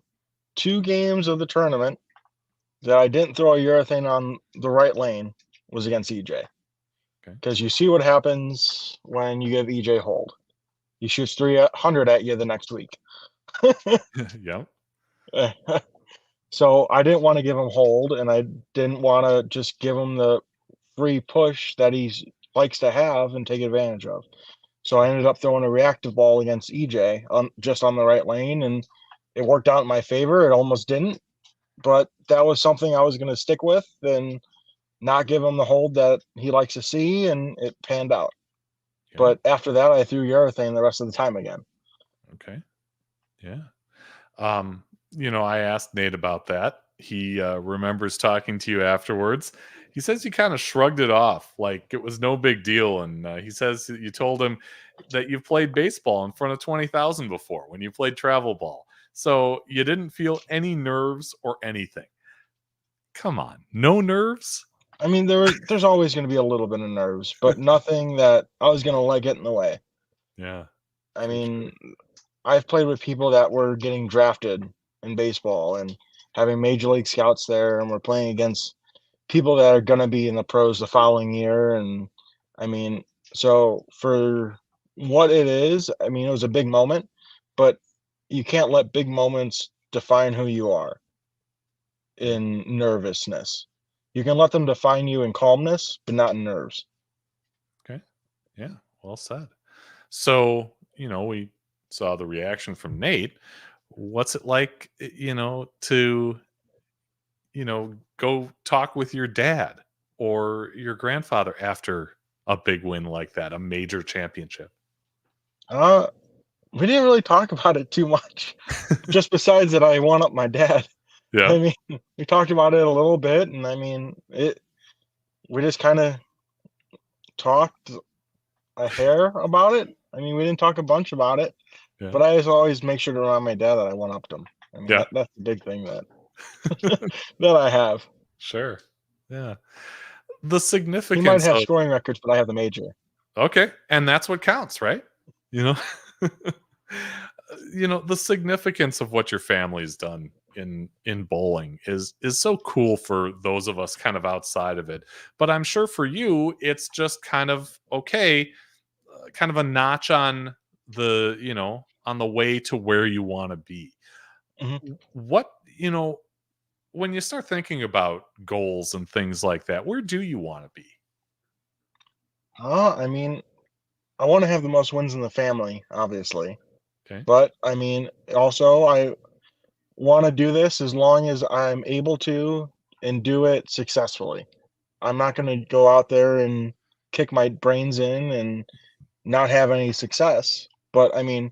2 games of the tournament that I didn't throw a urethane on the right lane was against EJ. Okay. Because you see what happens when you give EJ hold. He shoots 300 at you the next week. Yep. So I didn't want to give him hold, and I didn't want to just give him the free push that he likes to have and take advantage of. So I ended up throwing a reactive ball against EJ just on the right lane, and it worked out in my favor. It almost didn't, but that was something I was going to stick with and not give him the hold that he likes to see, and it panned out. Yeah. But after that, I threw urethane the rest of the time again. Okay. Yeah. I asked Nate about that. He remembers talking to you afterwards. He says you kind of shrugged it off like it was no big deal. And he says that you told him that you've played baseball in front of 20,000 before when you played travel ball. So you didn't feel any nerves or anything. Come on. No nerves? I mean, there's always going to be a little bit of nerves, but nothing that I was going to let get in the way. Yeah. I mean, I've played with people that were getting drafted in baseball and having major league scouts there, and we're playing against people that are going to be in the pros the following year. And I mean, so for what it is, I mean, it was a big moment, but you can't let big moments define who you are in nervousness. You can let them define you in calmness, but not in nerves. Okay. Yeah. Well said. So, we saw the reaction from Nate. What's it like, to, go talk with your dad or your grandfather after a big win like that, a major championship? Uh, we didn't really talk about it too much, just besides that I won up my dad. Yeah. I mean, we talked about it a little bit, and I mean, we just kind of talked a hair about it. I mean, we didn't talk a bunch about it, Yeah. but I just always make sure to remind my dad that I one upped him. I mean, Yeah. that's the big thing that that I have. Sure. Yeah. The He might significance have of scoring records, but I have the major. okay, and that's what counts, right? You know, the significance of what your family's done in bowling is so cool for those of us kind of outside of it. But I'm sure for you, it's just kind of okay, kind of a notch on on the way to where you want to be. Mhm. What when you start thinking about goals and things like that, where do you want to be? I mean, I want to have the most wins in the family, obviously, Okay. but I mean, also I want to do this as long as I'm able to and do it successfully. I'm not going to go out there and kick my brains in and not have any success. But I mean,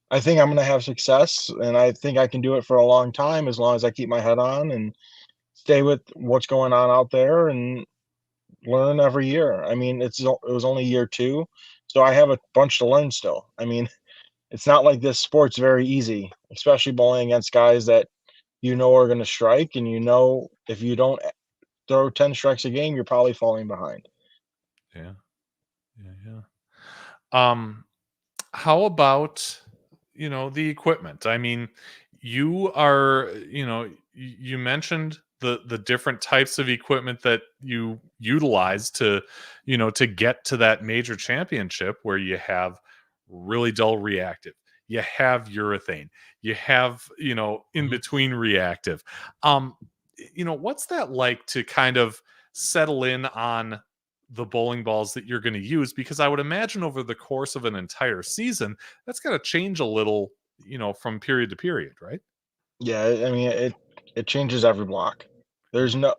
I think I'm going to have success, and I think I can do it for a long time as long as I keep my head on and stay with what's going on out there and learn every year. I mean, it was only year 2, so I have a bunch to learn still. I mean, it's not like this sport's very easy, especially bowling against guys that are going to strike, and if you don't throw 10 strikes a game, you're probably falling behind. Yeah. Yeah. Yeah. How about the equipment? I mean, you are you mentioned the different types of equipment that you utilize to get to that major championship where you have really dull reactive, you have urethane, you have in Mhm. between reactive. What's that like to kind of settle in on the bowling balls that you're going to use? Because I would imagine over the course of an entire season, that's going to change a little, from period to period, right? Yeah, I mean, it changes every block. There's no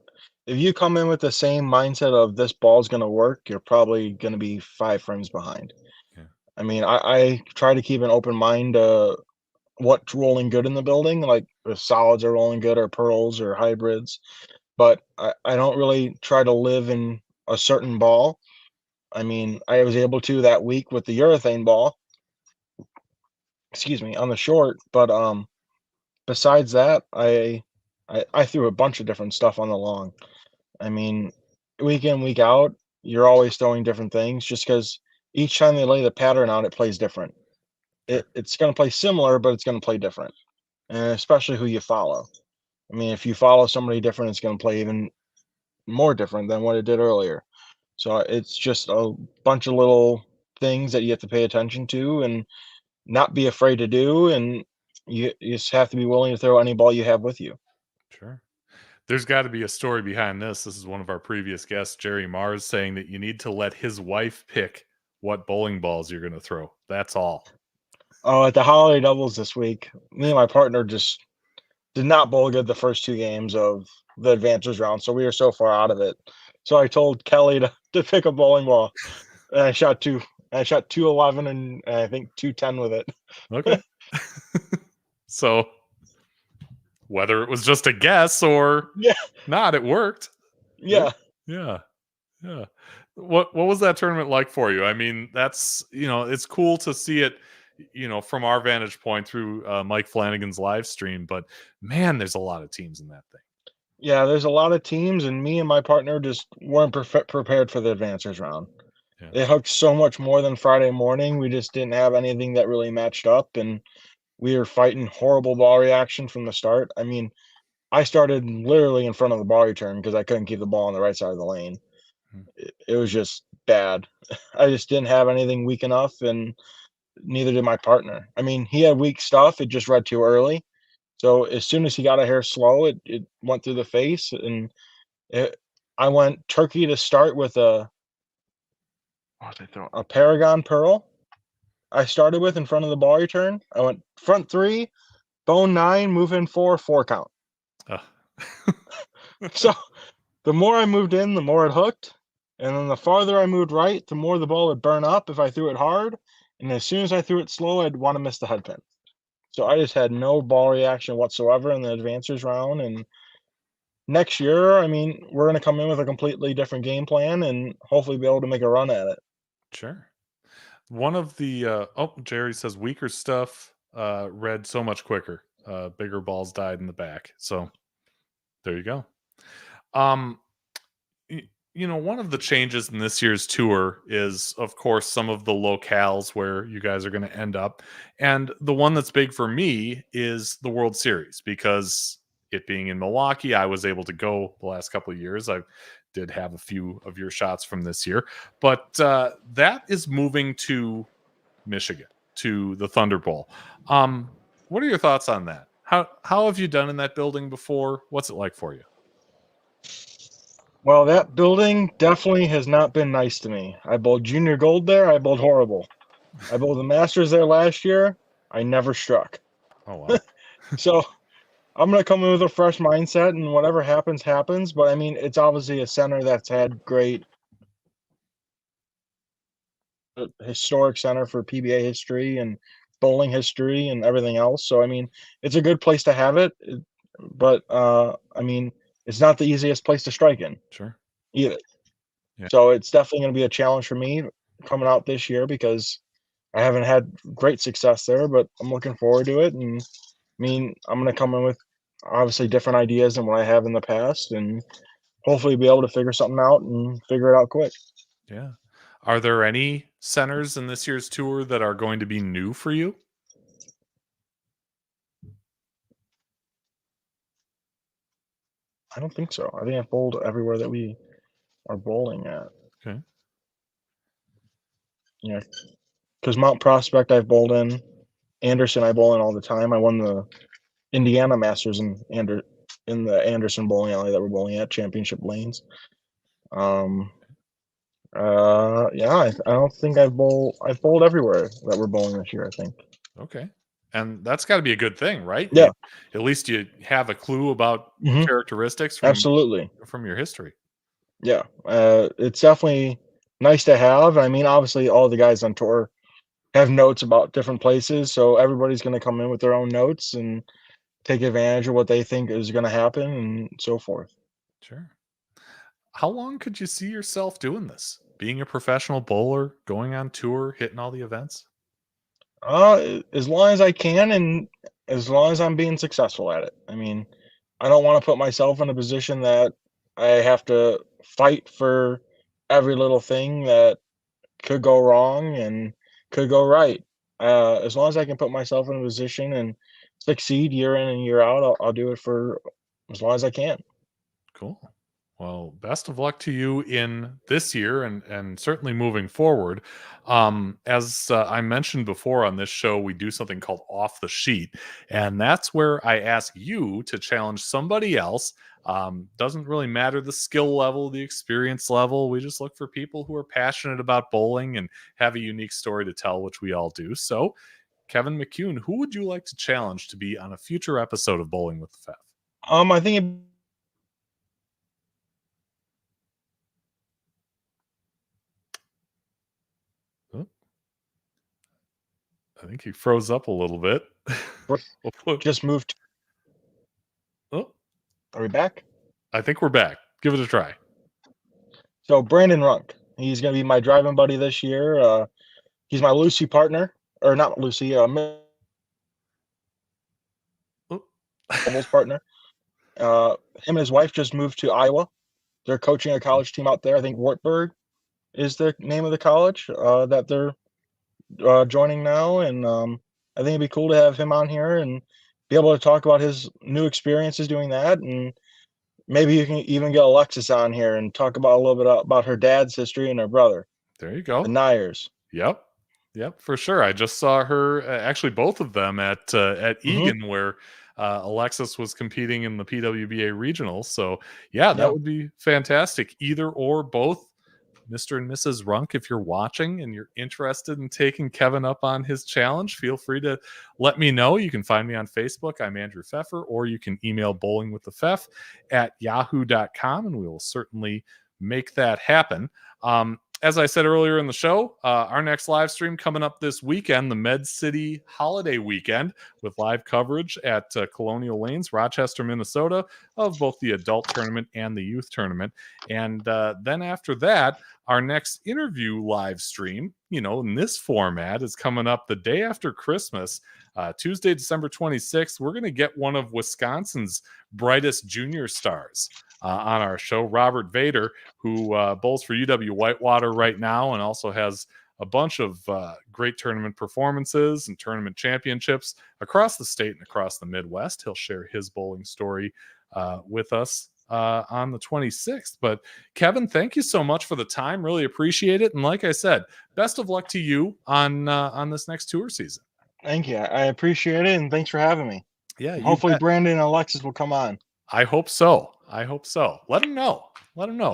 If you come in with the same mindset of this ball's gonna work, you're probably gonna be 5 frames behind. Yeah. I mean, I try to keep an open mind, what's rolling good in the building, like if solids are rolling good or pearls or hybrids, but I don't really try to live in a certain ball. I mean, I was able to that week with the urethane ball, excuse me, on the short, but, besides that, I threw a bunch of different stuff on the long. I mean, week in, week out, you're always throwing different things just because each time they lay the pattern out, it plays different. Sure. It's going to play similar, but it's going to play different, and especially who you follow. I mean, if you follow somebody different, it's going to play even more different than what it did earlier. So it's just a bunch of little things that you have to pay attention to and not be afraid to do, and you just have to be willing to throw any ball you have with you. Sure. There's got to be a story behind this. This is one of our previous guests, Jerry Mars, saying that you need to let his wife pick what bowling balls you're going to throw. That's all. Oh, at the holiday doubles this week, me and my partner just did not bowl good the first 2 games of the advancers round, so we were so far out of it. So I told Kelly to pick a bowling ball, and I shot 211 and I think 210 with it. Okay. So whether it was just a guess or Yeah. not, it worked. Yeah. Yeah. Yeah. What was that tournament like for you? I mean, that's, it's cool to see it, from our vantage point through Mike Flanagan's live stream, but man, there's a lot of teams in that thing. Yeah, there's a lot of teams, and me and my partner just weren't prepared for the advancers round. Yeah. It hooked so much more than Friday morning. We just didn't have anything that really matched up, and we were fighting horrible ball reaction from the start. I mean, I started literally in front of the ball return because I couldn't keep the ball on the right side of the lane. It was just bad. I just didn't have anything weak enough, and neither did my partner. I mean, he had weak stuff. It just read too early. So as soon as he got a hair slow, it went through the face, and I went turkey to start with a Paragon Pearl. I started with in front of the ball return. I went front 3, bone 9, move in 4 count. So the more I moved in, the more it hooked. And then the farther I moved right, the more the ball would burn up if I threw it hard. And as soon as I threw it slow, I'd want to miss the head pin. So I just had no ball reaction whatsoever in the advancers round. And next year, I mean, we're going to come in with a completely different game plan and hopefully be able to make a run at it. Sure. One of the Jerry says weaker stuff read so much quicker. Bigger balls died in the back. So there you go. One of the changes in this year's tour is, of course, some of the locales where you guys are going to end up. And the one that's big for me is the World Series, because it being in Milwaukee, I was able to go the last couple of years. I did have a few of your shots from this year, but that is moving to Michigan, to the Thunder Bowl. What are your thoughts on that? How have you done in that building before? What's it like for you? Well, that building definitely has not been nice to me. I bowled junior gold there. I bowled horrible. I bowled the Masters there last year. I never struck. Oh, wow. So I'm going to come in with a fresh mindset, and whatever happens, happens. But, I mean, it's obviously a center that's had great historic center for PBA history and bowling history and everything else. So, I mean, it's a good place to have it. But, I mean, it's not the easiest place to strike in. Sure. Either. Yeah. So it's definitely going to be a challenge for me coming out this year because I haven't had great success there, but I'm looking forward to it. And I mean, I'm going to come in with obviously different ideas than what I have in the past, and hopefully be able to figure something out and figure it out quick. Yeah. Are there any centers in this year's tour that are going to be new for you? I don't think so. I think I've bowled everywhere that we are bowling at. Okay. Yeah. Because Mount Prospect I've bowled in. Anderson I bowl in all the time. I won the Indiana Masters in the Anderson bowling alley that we're bowling at, championship lanes. Yeah, I don't think I've bowled everywhere that we're bowling this year, I think. Okay. And that's got to be a good thing, right? Yeah. At least you have a clue about characteristics Absolutely from your history. Yeah. It's definitely nice to have. I mean, obviously all the guys on tour have notes about different places, so everybody's going to come in with their own notes and take advantage of what they think is going to happen and so forth. Sure. How long could you see yourself doing this? Being a professional bowler, going on tour, hitting all the events? As long as I can, and as long as I'm being successful at it. I mean, I don't want to put myself in a position that I have to fight for every little thing that could go wrong and could go right. As long as I can put myself in a position and succeed year in and year out, I'll do it for as long as I can. Cool. Well, best of luck to you in this year and certainly moving forward. As I mentioned before on this show, we do something called Off the Sheet, and that's where I ask you to challenge somebody else. Doesn't really matter the skill level, the experience level. We just look for people who are passionate about bowling and have a unique story to tell, which we all do. So, Kevin McCune, who would you like to challenge to be on a future episode of Bowling with the Fef? I think I think he froze up a little bit. just moved. Oh, Are we back? I think we're back. Give it a try. So Brandon Runk, he's going to be my driving buddy this year. He's my Lucy partner, or not Lucy, doubles partner. Him and his wife just moved to Iowa. They're coaching a college team out there. I think Wartburg is the name of the college that they're joining now, and I think it'd be cool to have him on here and be able to talk about his new experiences doing that, and maybe you can even get Alexis on here and talk about a little bit about her dad's history and her brother. There you go. The Nyers. Yep, for sure. I just saw her, actually both of them at Egan, where Alexis was competing in the PWBA regionals. So yeah, that would be fantastic. Either or both. Mr. and Mrs. Runk, if you're watching and you're interested in taking Kevin up on his challenge, feel free to let me know. You can find me on Facebook. I'm Andrew Pfeffer, or you can email bowlingwiththefef@yahoo.com, and we will certainly make that happen. As I said earlier in the show, our next live stream coming up this weekend, the Med City Holiday Weekend, with live coverage at Colonial Lanes, Rochester, Minnesota, of both the adult tournament and the youth tournament. And then after that, our next interview live stream, in this format, is coming up the day after Christmas, Tuesday, December 26th. We're going to get one of Wisconsin's brightest junior stars on our show, Robert Vader, who bowls for UW Whitewater right now and also has a bunch of great tournament performances and tournament championships across the state and across the Midwest. He'll share his bowling story with us on the 26th. But Kevin, thank you so much for the time. Really appreciate it. And like I said, best of luck to you on this next tour season. Thank you. I appreciate it, and thanks for having me. Yeah. Hopefully Brandon and Alexis will come on. I hope so. Let them know.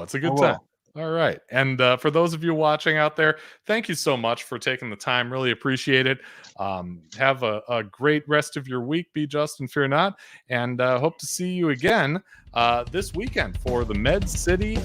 It's a good time. All right. And for those of you watching out there, thank you so much for taking the time. Really appreciate it. Have a great rest of your week. Be just and fear not. And hope to see you again this weekend for the Med City